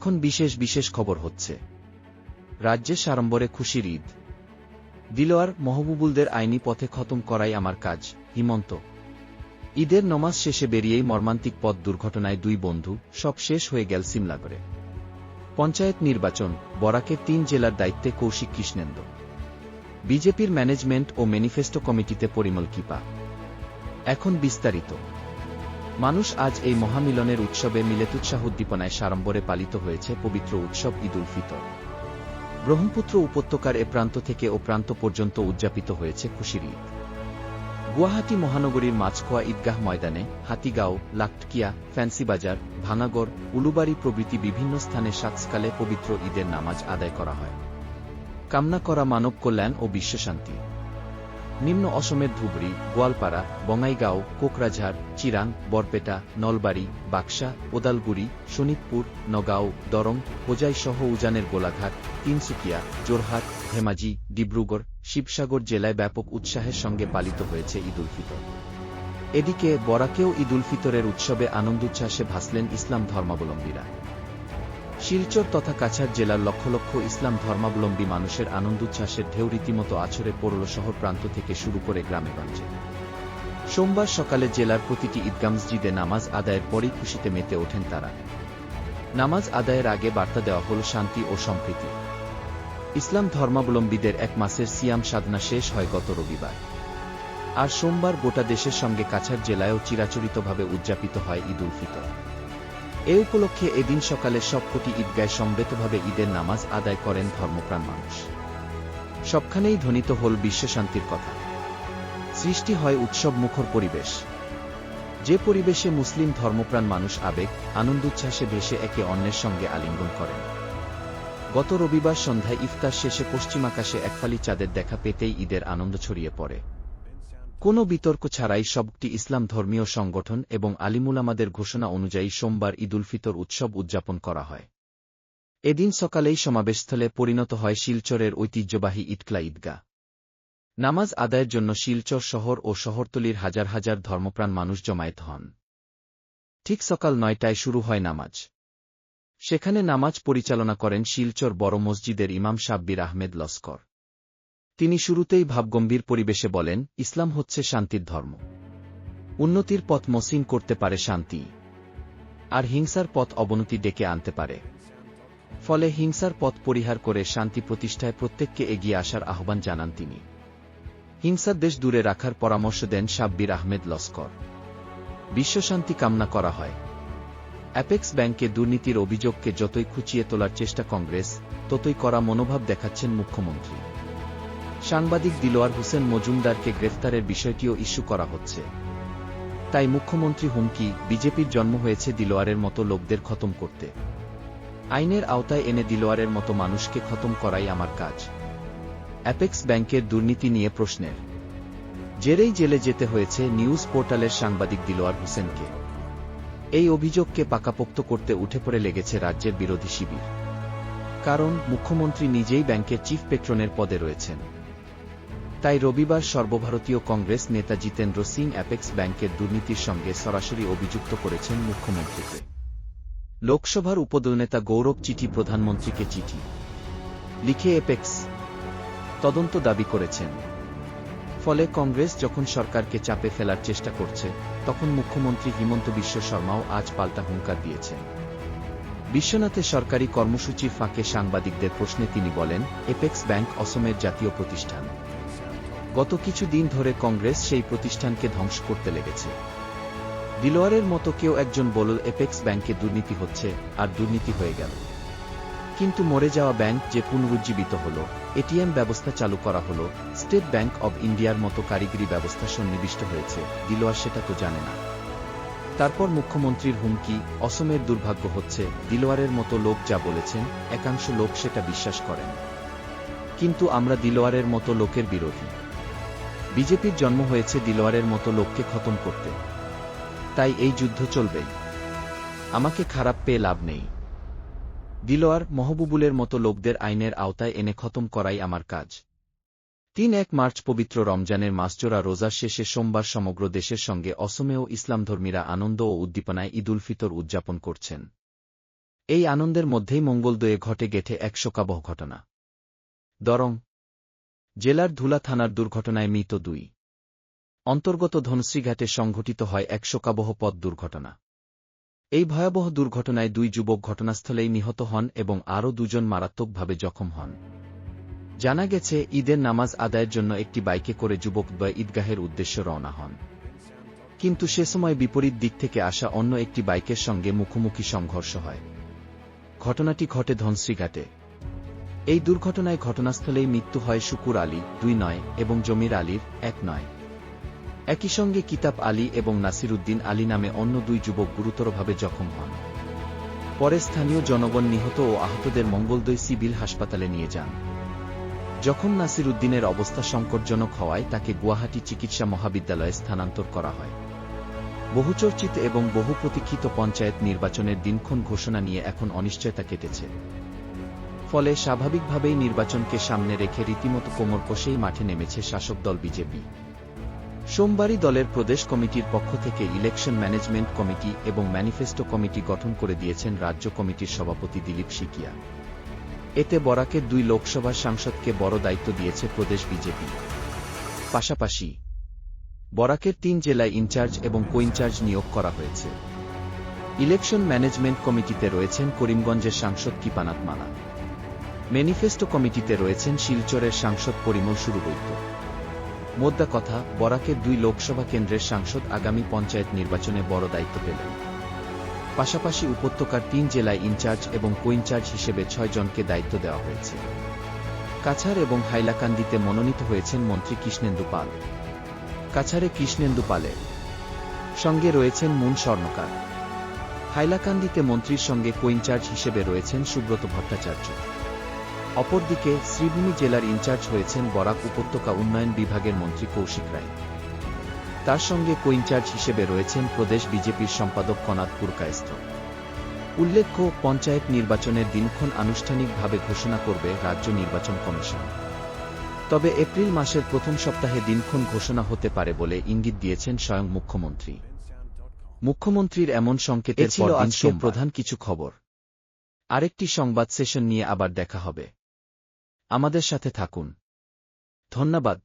এখন বিশেষ বিশেষ খবর হচ্ছে। রাজ্যে সাড়ম্বরে খুশির ঈদ। দিলোয়ার, মহবুবুলদের আইনি পথে খতম করাই আমার কাজ। হিমন্ত। ঈদের নমাজ শেষে বেরিয়েই মর্মান্তিক পথ দুর্ঘটনায় দুই বন্ধু, সব শেষ হয়ে গেল সিমলাগড়ে। পঞ্চায়েত নির্বাচন, বরাকের ৩ জেলার দায়িত্বে কৌশিক কৃষ্ণেন্দু। বিজেপির ম্যানেজমেন্ট ও ম্যানিফেস্টো কমিটিতে পরিমল কিপা। এখন বিস্তারিত। মানুষ আজ এই মহামিলনের উৎসবে মিলেতুৎসাহ উদ্দীপনায় সাড়ম্বরে পালিত হয়েছে পবিত্র উৎসব ঈদ উল ফিতর। ব্রহ্মপুত্র উপত্যকার এ প্রান্ত থেকে ও প্রান্ত পর্যন্ত উদযাপিত হয়েছে খুশির ঈদ। গুয়াহাটি মহানগরীর মাছখোয়া ঈদগাহ ময়দানে, হাতিগাঁও, লাকটকিয়া, ফ্যান্সিবাজার, ভাঙাগড়, উলুবাড়ি প্রভৃতি বিভিন্ন স্থানে সাতসকালে পবিত্র ঈদের নামাজ আদায় করা হয়। কামনা করা মানব কল্যাণ ও বিশ্বশান্তি। নিম্ন অসমের ধুবড়ী, গোয়ালপাড়া, বঙাইগাঁও, কোকরাঝাড়, চিরাং, বরপেটা, নলবাড়ী, বাক্সা, ওদালগুড়ি, শোনিতপুর, নগাঁও, দরং, হোজাই সহ উজানের গোলাঘাট, তিনসুকিয়া, জোরহাট, ধেমাজি, ডিব্রুগড়, শিবসাগর জেলায় ব্যাপক উৎসাহের সঙ্গে পালিত হয়েছে ঈদ উল ফিতর। এদিকে বরাকেও ঈদ উল ফিতরের উৎসবে আনন্দোচ্ছ্বাসে ভাসলেন ইসলাম ধর্মাবলম্বীরা। শিলচর তথা কাছাড় জেলার লক্ষ লক্ষ ইসলাম ধর্মাবলম্বী মানুষের আনন্দোচ্ছ্বাসের ঢেউ রীতিমতো আছড়ে পড়ল শহর প্রান্ত থেকে শুরু করে গ্রামেগঞ্জে। সোমবার সকালে জেলার প্রতিটি ঈদগাহ মসজিদে নামাজ আদায়ের পরই খুশিতে মেতে ওঠেন তারা। নামাজ আদায়ের আগে বার্তা দেওয়া হল শান্তি ও সম্প্রীতি। ইসলাম ধর্মাবলম্বীদের এক মাসের সিয়াম সাধনা শেষ হয় গত রবিবার। আর সোমবার গোটা দেশের সঙ্গে কাছাড় জেলায়ও চিরাচরিতভাবে উদযাপিত হয় ঈদ উল ফিতর। এ উপলক্ষে এদিন সকালে সবকটি ঈদগায় সমবেতভাবে ঈদের নামাজ আদায় করেন ধর্মপ্রাণ মানুষ। সবখানেই ধ্বনিত হল বিশ্বশান্তির কথা। সৃষ্টি হয় উৎসব মুখর পরিবেশ। যে পরিবেশে মুসলিম ধর্মপ্রাণ মানুষ আবেগ, আনন্দোচ্ছ্বাসে ভেসে একে অন্যের সঙ্গে আলিঙ্গন করেন। গত রবিবার সন্ধ্যায় ইফতার শেষে পশ্চিমাকাশে একফালি চাঁদের দেখা পেতেই ঈদের আনন্দ ছড়িয়ে পড়ে। কোনো বিতর্ক ছাড়াই সবটি ইসলাম ধর্মীয় সংগঠন এবং আলিমুলামাদের ঘোষণা অনুযায়ী সোমবার ঈদ উল ফিতর উৎসব উদযাপন করা হয়। এদিন সকালেই সমাবেশস্থলে পরিণত হয় শিলচরের ঐতিহ্যবাহী ইটকলা ঈদগাহ। নামাজ আদায়ের জন্য শিলচর শহর ও শহরতলির হাজার হাজার ধর্মপ্রাণ মানুষ জমায়েত হন। ঠিক সকাল ৯টায় শুরু হয় নামাজ। সেখানে নামাজ পরিচালনা করেন শিলচর বড় মসজিদের ইমাম শাব্বির আহমেদ লস্কর। তিনি শুরুতেই ভাবগম্ভীর পরিবেশে বলেন, ইসলাম হচ্ছে শান্তির ধর্ম। উন্নতির পথ মসৃণ করতে পারে শান্তি, আর হিংসার পথ অবনতি ডেকে আনতে পারে। ফলে হিংসার পথ পরিহার করে শান্তি প্রতিষ্ঠায় প্রত্যেককে এগিয়ে আসার আহ্বান জানান তিনি। হিংসার দেশ দূরে রাখার পরামর্শ দেন শাব্বির আহমেদ লস্কর। বিশ্বশান্তি কামনা করা হয়। অ্যাপেক্স ব্যাংকে দুর্নীতির অভিযোগকে যতই খুঁচিয়ে তোলার চেষ্টা কংগ্রেস, ততই কড়া মনোভাব দেখাচ্ছেন মুখ্যমন্ত্রী। সাংবাদিক দিলোয়ার হোসেন মজুমদারকে গ্রেফতারের বিষয়টিও ইস্যু করা হচ্ছে। তাই মুখ্যমন্ত্রী হুমকি, বিজেপির জন্ম হয়েছে দিলোয়ারের মতো লোকদের খতম করতে। আইনের আওতায় এনে দিলোয়ারের মতো মানুষকে খতম করাই আমার কাজ। অ্যাপেক্স ব্যাংকের দুর্নীতি নিয়ে প্রশ্নের জেরেই জেলে যেতে হয়েছে নিউজ পোর্টালের সাংবাদিক দিলোয়ার হোসেনকে। এই অভিযোগকে পাকাপোক্ত করতে উঠে পড়ে লেগেছে রাজ্যের বিরোধী শিবির। কারণ মুখ্যমন্ত্রী নিজেই ব্যাংকের চিফ পেট্রনের পদে রয়েছেন। তাই রবিবার সর্বভারতীয় কংগ্রেস নেতা জিতেন্দ্র সিং অ্যাপেক্স ব্যাংকের দুর্নীতির সঙ্গে সরাসরি অভিযুক্ত করেছেন মুখ্যমন্ত্রীকে। লোকসভার উপদলনেতা গৌরব চিঠি প্রধানমন্ত্রীকে চিঠি লিখে অ্যাপেক্স তদন্ত দাবি করেছেন। ফলে কংগ্রেস যখন সরকারকে চাপে ফেলার চেষ্টা করছে, তখন মুখ্যমন্ত্রী হিমন্ত বিশ্ব শর্মাও আজ পাল্টা হুঙ্কার দিয়েছেন। বিশ্বনাথে সরকারি কর্মসূচির ফাঁকে সাংবাদিকদের প্রশ্নে তিনি বলেন, অ্যাপেক্স ব্যাংক অসমের জাতীয় প্রতিষ্ঠান। গত কিছু দিন ধরে কংগ্রেস সেই প্রতিষ্ঠানকে ধ্বংস করতে লেগেছে। দিলোয়ারের মতো কেউ একজন বলল অ্যাপেক্স ব্যাংকে দুর্নীতি হচ্ছে, আর দুর্নীতি হয়ে গেল। কিন্তু মরে যাওয়া ব্যাংক যে পুনরুজ্জীবিত হল, এটিএম ব্যবস্থা চালু করা হল, স্টেট ব্যাংক অব ইন্ডিয়ার মতো কারিগরি ব্যবস্থা সন্নিবিষ্ট হয়েছে, দিলোয়ার সেটা তো জানে না। তারপর মুখ্যমন্ত্রীর হুমকি, অসমের দুর্ভাগ্য হচ্ছে, দিলোয়ারের মতো লোক যা বলেছেন, একাংশ লোক সেটা বিশ্বাস করেন। কিন্তু আমরা দিলোয়ারের মতো লোকের বিরোধী। বিজেপির জন্ম হয়েছে দিলোয়ারের মতো লোককে খতম করতে। তাই এই যুদ্ধ চলবেই। আমাকে খারাপ পেয়ে লাভ নেই। দিলোয়ার, মহবুবুলের মতো লোকদের আইনের আওতায় এনে খতম করাই আমার কাজ। ৩-১ মার্চ পবিত্র রমজানের মাসজোড়া রোজার শেষে সোমবার সমগ্র দেশের সঙ্গে অসমেও ইসলামধর্মীরা আনন্দ ও উদ্দীপনায় ঈদ উল ফিতর উদযাপন করছেন। এই আনন্দের মধ্যেই মঙ্গলদয়ে ঘটে গেছে এক শোকাবহ ঘটনা। দরং জেলার ধুলা থানার দুর্ঘটনায় মৃত 2 অন্তর্গত ধনশ্রীঘাটে সংঘটিত হয় এক শোকাবহ পথ দুর্ঘটনা। এই ভয়াবহ দুর্ঘটনায় 2 যুবক ঘটনাস্থলেই নিহত হন এবং আরও 2 জন মারাত্মকভাবে জখম হন। জানা গেছে, ঈদের নামাজ আদায়ের জন্য একটি বাইকে করে যুবকদ্বয় ঈদগাহের উদ্দেশ্যে রওনা হন। কিন্তু সে সময় বিপরীত দিক থেকে আসা অন্য একটি বাইকের সঙ্গে মুখোমুখি সংঘর্ষ হয়। ঘটনাটি ঘটে ধনশ্রীঘাটে। এই দুর্ঘটনায় ঘটনাস্থলেই মৃত্যু হয় শুকুর আলী 2 এবং জমির আলীর 1। একই সঙ্গে কিতাব আলী এবং নাসিরুদ্দিন আলী নামে অন্য 2 যুবক গুরুতরভাবে জখম হন। পরে স্থানীয় জনগণ নিহত ও আহতদের মঙ্গলদৈ সিভিল হাসপাতালে নিয়ে যান। যখন নাসিরুদ্দিনের অবস্থা সংকটজনক হওয়ায় তাকে গুয়াহাটি চিকিৎসা মহাবিদ্যালয়ে স্থানান্তর করা হয়। বহুচর্চিত এবং বহু প্রতীক্ষিত পঞ্চায়েত নির্বাচনের দিনক্ষণ ঘোষণা নিয়ে এখন অনিশ্চয়তা কেটেছে। ফলে স্বাভাবিকভাবেই নির্বাচনকে সামনে রেখে রীতিমতো কোমর কষেই মাঠে নেমেছে শাসক দল বিজেপি। সোমবারই দলের প্রদেশ কমিটির পক্ষ থেকে ইলেকশন ম্যানেজমেন্ট কমিটি এবং ম্যানিফেস্টো কমিটি গঠন করে দিয়েছেন রাজ্য কমিটির সভাপতি দিলীপ সিকিয়া। এতে বরাকের 2 লোকসভা সাংসদকে বড় দায়িত্ব দিয়েছে প্রদেশ বিজেপি। পাশাপাশি বরাকের 3 জেলায় ইনচার্জ এবং কোইনচার্জ নিয়োগ করা হয়েছে। ইলেকশন ম্যানেজমেন্ট কমিটিতে রয়েছেন করিমগঞ্জের সাংসদ কৃপানাথ মালা। ম্যানিফেস্টো কমিটিতে রয়েছেন শিলচরের সাংসদ পরিমল সুরবৈদ্য। মোদ্দা কথা, বরাকের 2 লোকসভা কেন্দ্রের সাংসদ আগামী পঞ্চায়েত নির্বাচনে বড় দায়িত্ব পেলেন। পাশাপাশি উপত্যকার 3 জেলায় ইনচার্জ এবং কোইনচার্জ হিসেবে 6 জনকে দায়িত্ব দেওয়া হয়েছে। কাছাড় এবং হাইলাকান্দিতে মনোনীত হয়েছেন মন্ত্রী কৃষ্ণেন্দু পাল। কাছাড়ে কৃষ্ণেন্দু পালের সঙ্গে রয়েছেন মুন স্বর্ণকার। হাইলাকান্দিতে মন্ত্রীর সঙ্গে কোইনচার্জ হিসেবে রয়েছেন সুব্রত ভট্টাচার্য। অপরদিকে শ্রীভূমি জেলার ইনচার্জ হয়েছেন বরাক উপত্যকা উন্নয়ন বিভাগের মন্ত্রী কৌশিক রায়। তার সঙ্গে কোইনচার্জ হিসেবে রয়েছেন প্রদেশ বিজেপির সম্পাদক কনাদ পুরকায়স্থ। উল্লেখ্য, পঞ্চায়েত নির্বাচনের দিনক্ষণ আনুষ্ঠানিকভাবে ঘোষণা করবে রাজ্য নির্বাচন কমিশন। তবে এপ্রিল মাসের প্রথম সপ্তাহে দিনক্ষণ ঘোষণা হতে পারে বলে ইঙ্গিত দিয়েছেন স্বয়ং মুখ্যমন্ত্রী। মুখ্যমন্ত্রীর এমন সংকেতের পর আজকের প্রধান কিছু খবর। আরেকটি সংবাদ সেশন নিয়ে আবার দেখা হবে। আমাদের সাথে থাকুন। ধন্যবাদ।